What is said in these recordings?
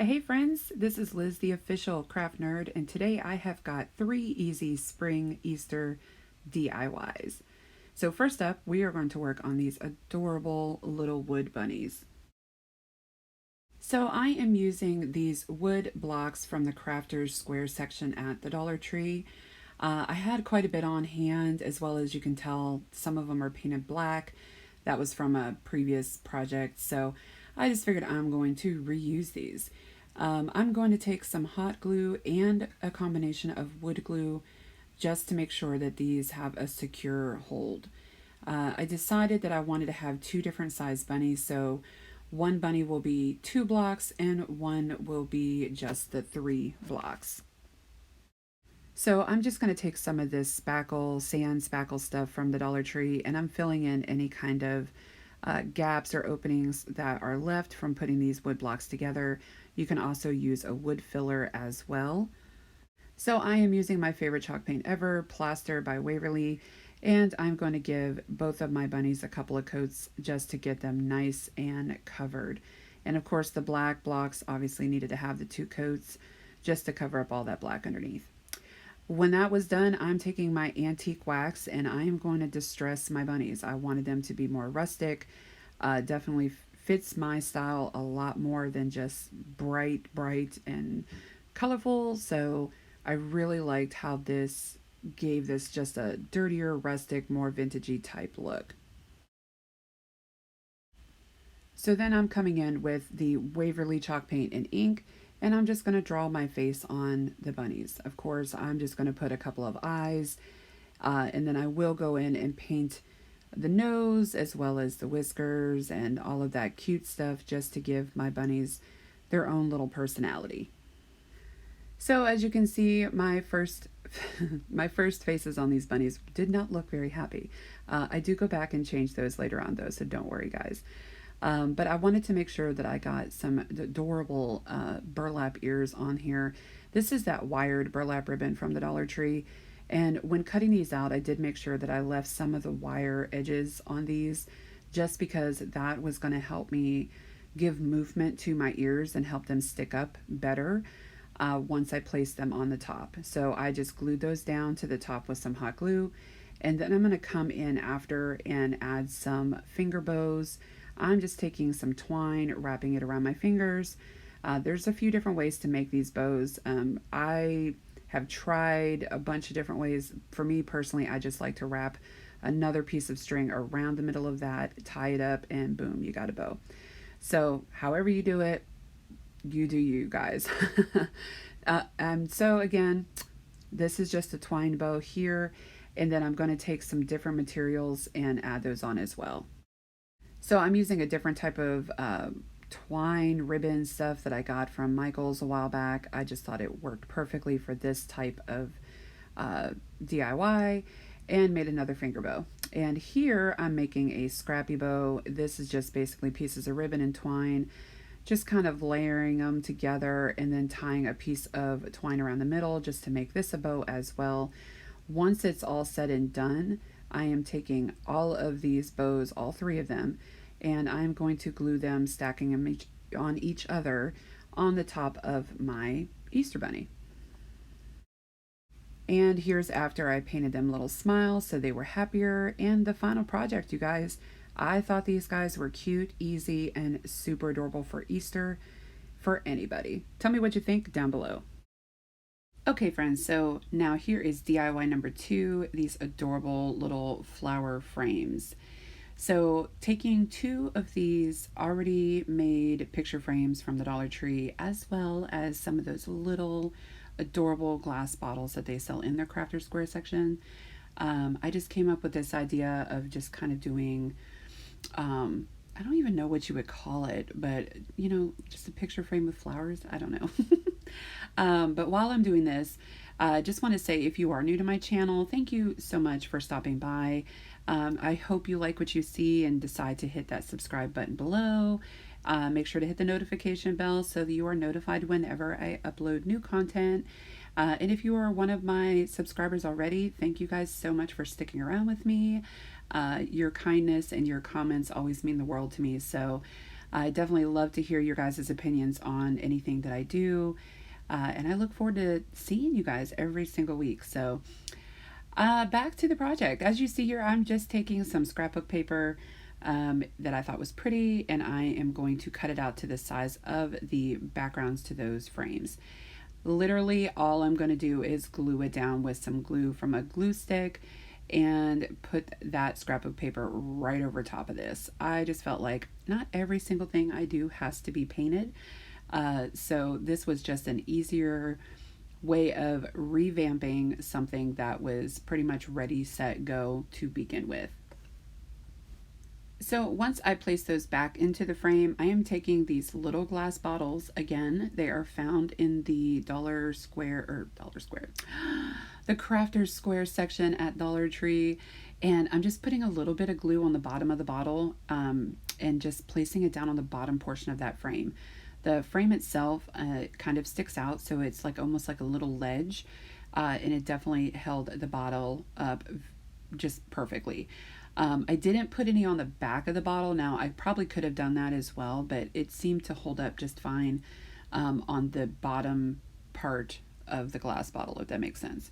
Hey friends, this is Liz, the official craft nerd, and today I have got 3 easy spring Easter DIYs. So, first up, we are going to work on these adorable little wood bunnies. So, I am using these wood blocks from the Crafters Square section at the Dollar Tree. I had quite a bit on hand, as well as you can tell, some of them are painted black. That was from a previous project, so I just figured I'm going to reuse these. I'm going to take some hot glue and a combination of wood glue just to make sure that these have a secure hold. I decided that I wanted to have 2 different size bunnies, so one bunny will be 2 blocks and one will be just the 3 blocks. So I'm just going to take some of this spackle, sand spackle stuff from the Dollar Tree, and I'm filling in any kind of gaps or openings that are left from putting these wood blocks together. You can also use a wood filler as well. So I am using my favorite chalk paint ever, Plaster by Waverly, and I'm going to give both of my bunnies a couple of coats just to get them nice and covered. And of course the black blocks obviously needed to have the 2 coats just to cover up all that black underneath. When that was done, I'm taking my antique wax and I am going to distress my bunnies. I wanted them to be more rustic. Definitely fits my style a lot more than just bright, and colorful. So I really liked how this gave this just a dirtier, rustic, more vintagey type look. So then I'm coming in with the Waverly chalk paint and ink, and I'm just going to draw my face on the bunnies. Of course, I'm just going to put a couple of eyes, and then I will go in and paint the nose as well as the whiskers and all of that cute stuff just to give my bunnies their own little personality. So as you can see, my first my first faces on these bunnies did not look very happy. I do go back and change those later on though, so don't worry guys. But I wanted to make sure that I got some adorable burlap ears on here. This is that wired burlap ribbon from the Dollar Tree. And when cutting these out, I did make sure that I left some of the wire edges on these just because that was going to help me give movement to my ears and help them stick up better once I place them on the top. So I just glued those down to the top with some hot glue. And then I'm going to come in after and add some finger bows. I'm just taking some twine, wrapping it around my fingers. There's a few different ways to make these bows. I have tried a bunch of different ways. For me personally, I just like to wrap another piece of string around the middle of that, tie it up, and boom, you got a bow. So however you do it, you do you guys. So again, this is just a twine bow here, and then I'm going to take some different materials and add those on as well. So I'm using a different type of twine ribbon stuff that I got from Michael's a while back. I just thought it worked perfectly for this type of DIY, and made another finger bow. And here I'm making a scrappy bow. This is just basically pieces of ribbon and twine, just kind of layering them together and then tying a piece of twine around the middle just to make this a bow as well. Once it's all said and done, I am taking all of these bows, all 3 of them, and I'm going to glue them, stacking them on each other on the top of my Easter bunny. And here's after I painted them little smiles so they were happier. And the final project, you guys, I thought these guys were cute, easy, and super adorable for Easter for anybody. Tell me what you think down below. Okay friends, so now here is DIY number 2, these adorable little flower frames. So taking 2 of these already made picture frames from the Dollar Tree, as well as some of those little adorable glass bottles that they sell in their Crafter Square section, I just came up with this idea of just kind of doing, I don't even know what you would call it, but you know, just a picture frame with flowers. I don't know. But while I'm doing this, I just want to say, if you are new to my channel, thank you so much for stopping by. I hope you like what you see and decide to hit that subscribe button below. Make sure to hit the notification bell so that you are notified whenever I upload new content. And if you are one of my subscribers already, thank you guys so much for sticking around with me. Your kindness and your comments always mean the world to me. So I definitely love to hear your guys' opinions on anything that I do. And I look forward to seeing you guys every single week. So, back to the project. As you see here, I'm just taking some scrapbook paper that I thought was pretty, and I am going to cut it out to the size of the backgrounds to those frames. Literally, all I'm going to do is glue it down with some glue from a glue stick and put that scrapbook paper right over top of this. I just felt like not every single thing I do has to be painted. So this was just an easier way of revamping something that was pretty much ready, set, go to begin with. So once I place those back into the frame, I am taking these little glass bottles. Again, they are found in the the Crafter's Square section at Dollar Tree. And I'm just putting a little bit of glue on the bottom of the bottle and just placing it down on the bottom portion of that frame. The frame itself kind of sticks out, so it's like almost like a little ledge, and it definitely held the bottle up just perfectly. I didn't put any on the back of the bottle. Now, I probably could have done that as well, but it seemed to hold up just fine on the bottom part of the glass bottle, if that makes sense.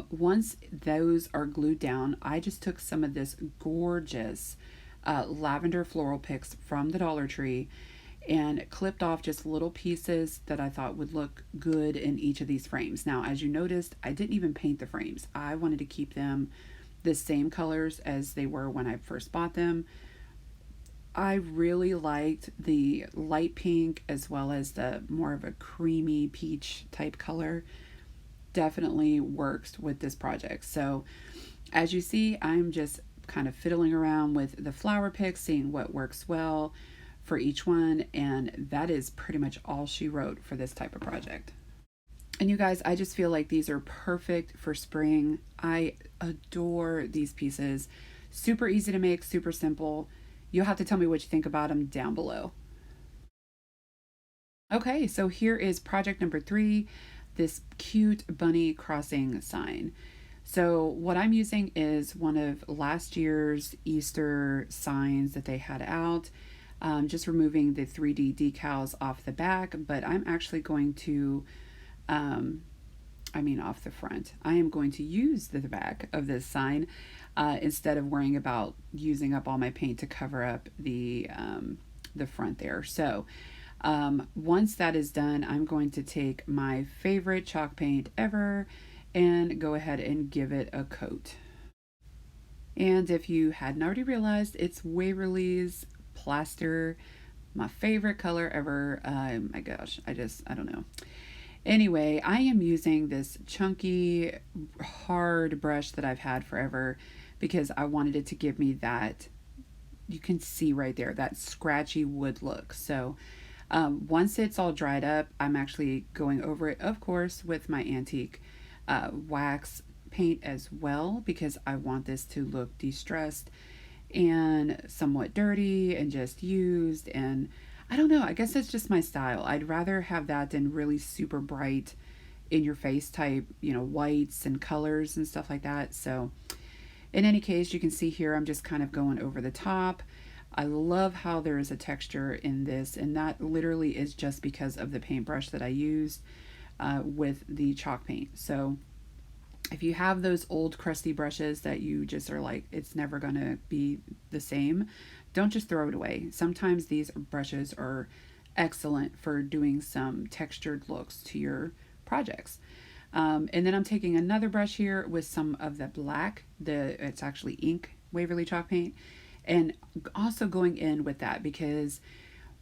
Once those are glued down, I just took some of this gorgeous lavender floral picks from the Dollar Tree and clipped off just little pieces that I thought would look good in each of these frames. Now, as you noticed, I didn't even paint the frames. I wanted to keep them the same colors as they were when I first bought them. I really liked the light pink as well as the more of a creamy peach type color. Definitely works with this project. So as you see, I'm just kind of fiddling around with the flower picks, seeing what works well for each one, and that is pretty much all she wrote for this type of project. And you guys, I just feel like these are perfect for spring. I adore these pieces. Super easy to make, super simple. You'll have to tell me what you think about them down below. Okay, so here is project number 3, this cute bunny crossing sign. So what I'm using is one of last year's Easter signs that they had out. Just removing the 3D decals off the back, but I'm actually going to, off the front. I am going to use the back of this sign instead of worrying about using up all my paint to cover up the front there. So once that is done, I'm going to take my favorite chalk paint ever and go ahead and give it a coat. And if you hadn't already realized, it's Waverly's Plaster, my favorite color ever. My gosh, I don't know. Anyway, I am using this chunky, hard brush that I've had forever because I wanted it to give me that, you can see right there, that scratchy wood look. So once it's all dried up, I'm actually going over it, of course, with my antique wax paint as well, because I want this to look distressed and somewhat dirty and just used. And I don't know, I guess that's just my style. I'd rather have that than really super bright in your face type, whites and colors and stuff like that. So in any case, you can see here I'm just kind of going over the top. I love how there is a texture in this, and that literally is just because of the paintbrush that I used with the chalk paint. So if you have those old crusty brushes that you just are like, it's never going to be the same, don't just throw it away. Sometimes these brushes are excellent for doing some textured looks to your projects. And then I'm taking another brush here with some of the black, it's actually ink Waverly chalk paint, and also going in with that because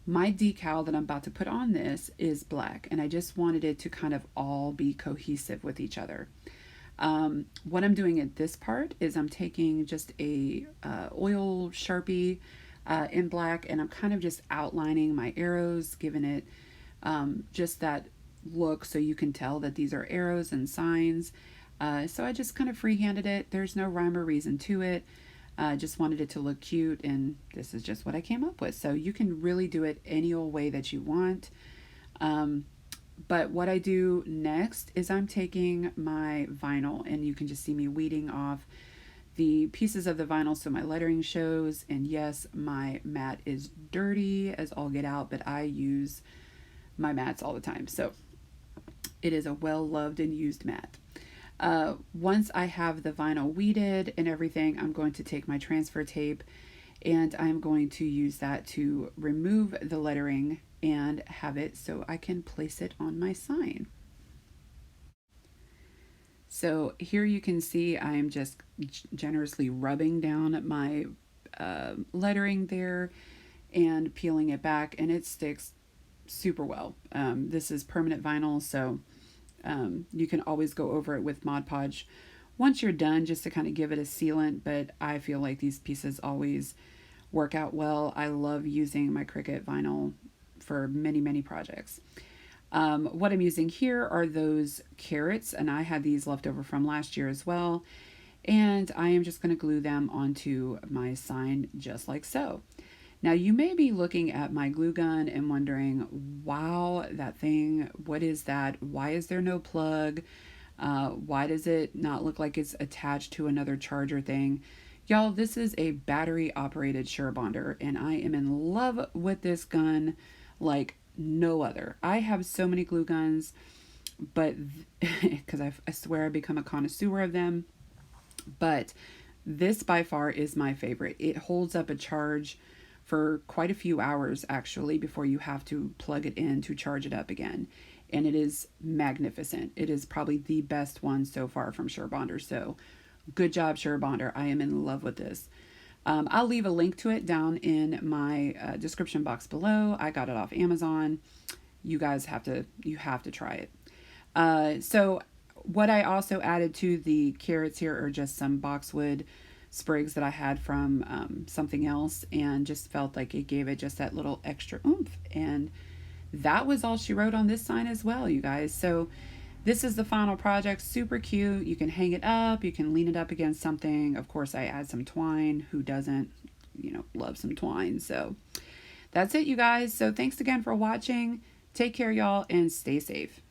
my decal that I'm about to put on this is black, and I just wanted it to kind of all be cohesive with each other. What I'm doing at this part is I'm taking just a oil Sharpie in black, and I'm kind of just outlining my arrows, giving it just that look so you can tell that these are arrows and signs. So I just kind of freehanded it. There's no rhyme or reason to it. Just wanted it to look cute, and this is just what I came up with. So you can really do it any old way that you want. But what I do next is I'm taking my vinyl, and you can just see me weeding off the pieces of the vinyl so my lettering shows. And yes, my mat is dirty as all get out, but I use my mats all the time. So it is a well-loved and used mat. Once I have the vinyl weeded and everything, I'm going to take my transfer tape and I'm going to use that to remove the lettering and have it so I can place it on my sign. So here you can see I'm just generously rubbing down my lettering there and peeling it back, and it sticks super well. This is permanent vinyl, so you can always go over it with Mod Podge once you're done, just to kind of give it a sealant, but I feel like these pieces always work out well. I love using my Cricut vinyl for many, many projects. What I'm using here are those carrots, and I had these left over from last year as well, and I am just going to glue them onto my sign just like so. Now you may be looking at my glue gun and wondering, wow, that thing, what is that? Why is there no plug? Why does it not look like it's attached to another charger thing? Y'all, this is a battery operated Surebonder, and I am in love with this gun like no other. I have so many glue guns, but because I swear I've become a connoisseur of them, but this by far is my favorite. It holds up a charge for quite a few hours actually before you have to plug it in to charge it up again. And it is magnificent. It is probably the best one so far from Surebonder. So good job, Surebonder. I am in love with this. I'll leave a link to it down in my description box below. I got it off Amazon. You guys have to try it. So what I also added to the carrots here are just some boxwood sprigs that I had from something else, and just felt like it gave it just that little extra oomph. And that was all she wrote on this sign as well, you guys. So this is the final project. Super cute. You can hang it up. You can lean it up against something. Of course, I add some twine. Who doesn't, love some twine? So that's it, you guys. So thanks again for watching. Take care, y'all, and stay safe.